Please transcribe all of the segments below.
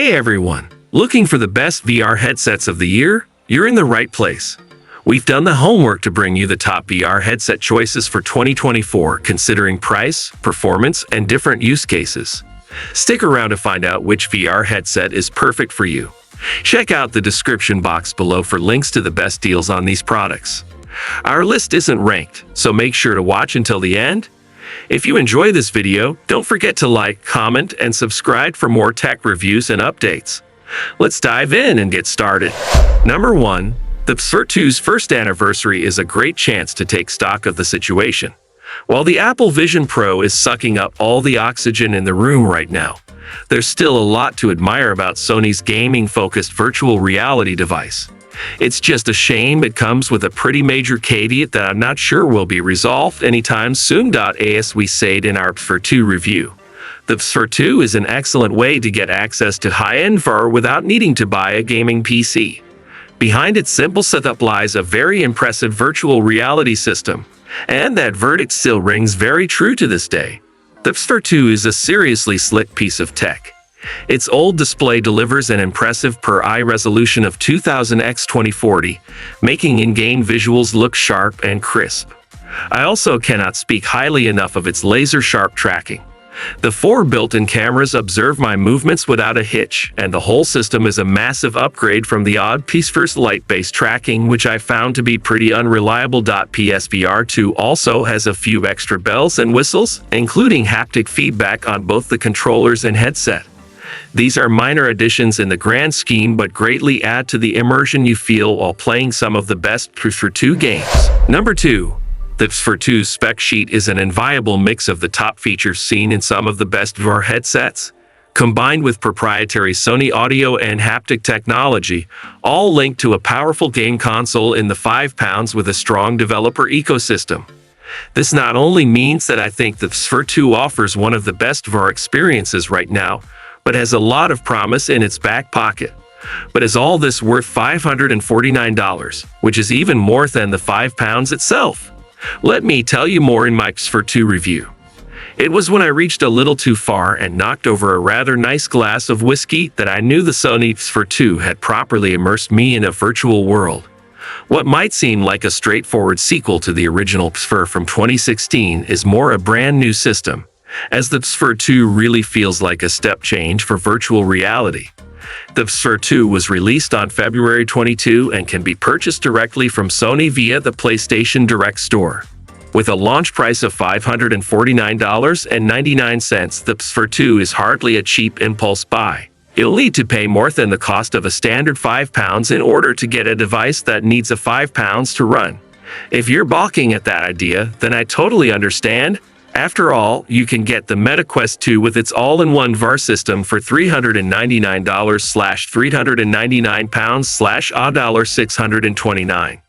Hey everyone! Looking for the best VR headsets of the year? You're in the right place. We've done the homework to bring you the top VR headset choices for 2024, considering price, performance, and different use cases. Stick around to find out which VR headset is perfect for you. Check out the description box below for links to the best deals on these products. Our list isn't ranked, so make sure to watch until the end. If you enjoy this video, don't forget to like, comment, and subscribe for more tech reviews and updates. Let's dive in and get started. Number 1. The Vive 2's first anniversary is a great chance to take stock of the situation. While the Apple Vision Pro is sucking up all the oxygen in the room right now, there's still a lot to admire about Sony's gaming-focused virtual reality device. It's just a shame it comes with a pretty major caveat that I'm not sure will be resolved anytime soon. As we said in our Vive 2 review, the Vive 2 is an excellent way to get access to high-end VR without needing to buy a gaming PC. Behind its simple setup lies a very impressive virtual reality system, and that verdict still rings very true to this day. The Vive 2 is a seriously slick piece of tech. Its OLED display delivers an impressive per-eye resolution of 2000x2040, making in-game visuals look sharp and crisp. I also cannot speak highly enough of its laser-sharp tracking. The 4 built-in cameras observe my movements without a hitch, and the whole system is a massive upgrade from the odd PSVR's light-based tracking, which I found to be pretty unreliable. PSVR 2 also has a few extra bells and whistles, including haptic feedback on both the controllers and headset. These are minor additions in the grand scheme but greatly add to the immersion you feel while playing some of the best Vive 2 games. Number 2. The Vive 2's spec sheet is an inviolable mix of the top features seen in some of the best VR headsets, combined with proprietary Sony audio and haptic technology, all linked to a powerful game console in the £5 with a strong developer ecosystem. This not only means that I think the Vive 2 offers one of the best VR experiences right now, but has a lot of promise in its back pocket. But is all this worth $549, which is even more than the £5 itself? Let me tell you more in my Vive 2 review. It was when I reached a little too far and knocked over a rather nice glass of whiskey that I knew the Sony Vive 2 had properly immersed me in a virtual world. What might seem like a straightforward sequel to the original Vive from 2016 is more a brand new system, as the Vive 2 really feels like a step change for virtual reality. The Vive 2 was released on February 22 and can be purchased directly from Sony via the PlayStation Direct Store. With a launch price of $549.99, the Vive 2 is hardly a cheap impulse buy. You'll need to pay more than the cost of a standard £5 in order to get a device that needs a £5 to run. If you're balking at that idea, then I totally understand. After all, you can get the MetaQuest 2 with its all-in-one VR system for $399/£399/$629.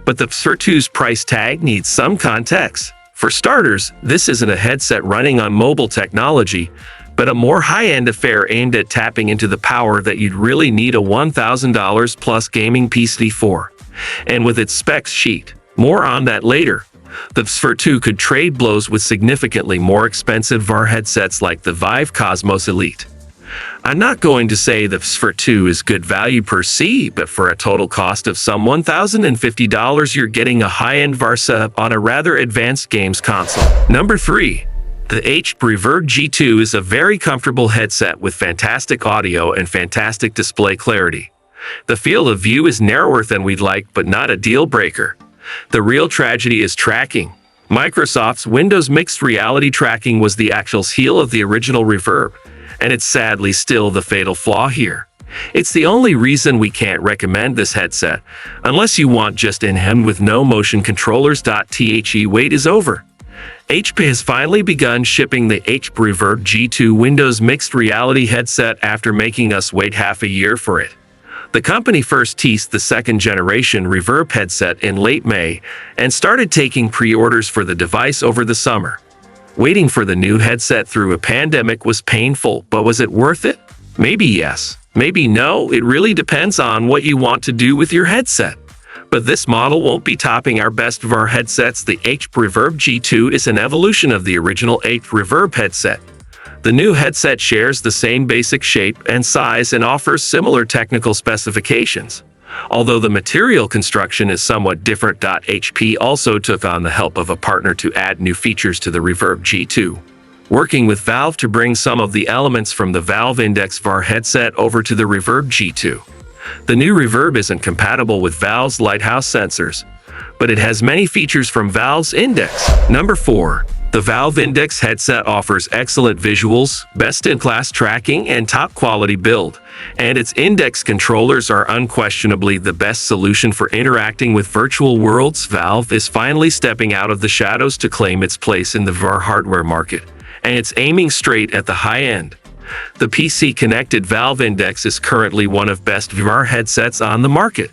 But the Vive 2's price tag needs some context. For starters, this isn't a headset running on mobile technology, but a more high-end affair aimed at tapping into the power that you'd really need a $1,000 plus gaming PC for. And with its specs sheet, more on that later. The Vive 2 could trade blows with significantly more expensive VR headsets like the Vive Cosmos Elite. I'm not going to say the Vive 2 is good value per se, but for a total cost of some $1,050, you're getting a high-end VR setup on a rather advanced games console. Number 3. The Reverb G2 is a very comfortable headset with fantastic audio and fantastic display clarity. The field of view is narrower than we'd like, but not a deal breaker. The real tragedy is tracking. Microsoft's Windows Mixed Reality tracking was the actual heel of the original Reverb, and it's sadly still the fatal flaw here. It's the only reason we can't recommend this headset, unless you want just in-hand with no motion controllers. The wait is over. HP has finally begun shipping the Reverb G2 Windows Mixed Reality headset after making us wait half a year for it. The company first teased the second-generation Reverb headset in late May and started taking pre-orders for the device over the summer. Waiting for the new headset through a pandemic was painful, but was it worth it? Maybe yes, maybe no. It really depends on what you want to do with your headset. But this model won't be topping our best VR headsets. The Reverb G2 is an evolution of the original Reverb headset. The new headset shares the same basic shape and size and offers similar technical specifications. Although the material construction is somewhat different. HP also took on the help of a partner to add new features to the Reverb G2, working with Valve to bring some of the elements from the Valve Index VR headset over to the Reverb G2. The new Reverb isn't compatible with Valve's Lighthouse sensors, but it has many features from Valve's Index. Number 4. The Valve Index headset offers excellent visuals, best-in-class tracking, and top-quality build, and its Index controllers are unquestionably the best solution for interacting with virtual worlds. Valve is finally stepping out of the shadows to claim its place in the VR hardware market, and it's aiming straight at the high end. The PC-connected Valve Index is currently one of best VR headsets on the market.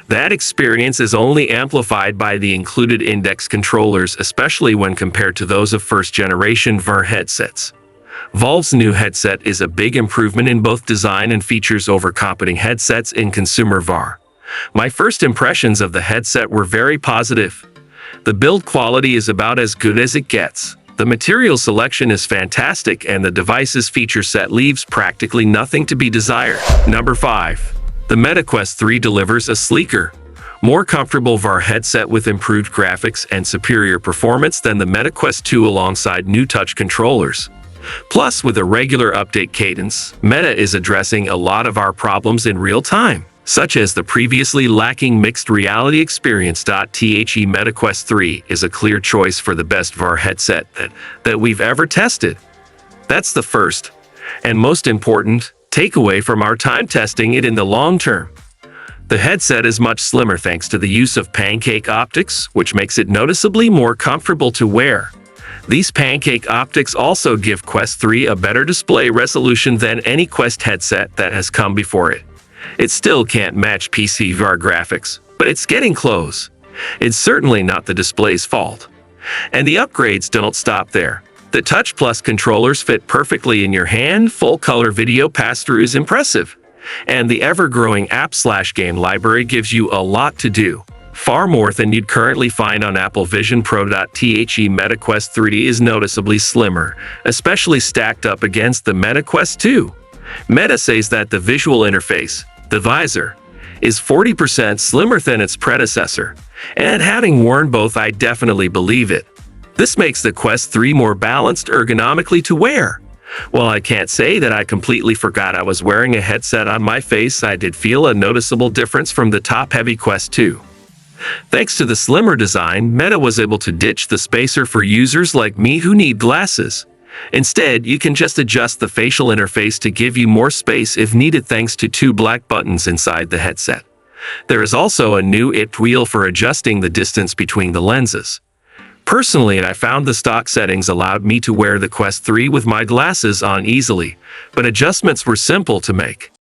That experience is only amplified by the included Index controllers, especially when compared to those of first-generation VR headsets. Valve's new headset is a big improvement in both design and features over competing headsets in consumer VR. My first impressions of the headset were very positive. The build quality is about as good as it gets. The material selection is fantastic, and the device's feature set leaves practically nothing to be desired. Number 5. The Meta Quest 3 delivers a sleeker, more comfortable VR headset with improved graphics and superior performance than the Meta Quest 2 alongside new touch controllers. Plus, with a regular update cadence, Meta is addressing a lot of our problems in real time, such as the previously lacking mixed reality experience. The Meta Quest 3 is a clear choice for the best VR headset that we've ever tested. That's the first, and most important, takeaway from our time testing it in the long term. The headset is much slimmer thanks to the use of pancake optics, which makes it noticeably more comfortable to wear. These pancake optics also give Quest 3 a better display resolution than any Quest headset that has come before it. It still can't match PC VR graphics, but it's getting close. It's certainly not the display's fault. And the upgrades don't stop there. The Touch Plus controllers fit perfectly in your hand, full-color video pass-through is impressive, and the ever-growing app/game library gives you a lot to do, far more than you'd currently find on Apple Vision Pro. The Meta Quest 3 is noticeably slimmer, especially stacked up against the Meta Quest 2. Meta says that the visual interface, the visor, is 40% slimmer than its predecessor, and having worn both, I definitely believe it. This makes the Quest 3 more balanced ergonomically to wear. While I can't say that I completely forgot I was wearing a headset on my face, I did feel a noticeable difference from the top-heavy Quest 2. Thanks to the slimmer design, Meta was able to ditch the spacer for users like me who need glasses. Instead, you can just adjust the facial interface to give you more space if needed thanks to 2 black buttons inside the headset. There is also a new IT wheel for adjusting the distance between the lenses. Personally, I found the stock settings allowed me to wear the Quest 3 with my glasses on easily, but adjustments were simple to make.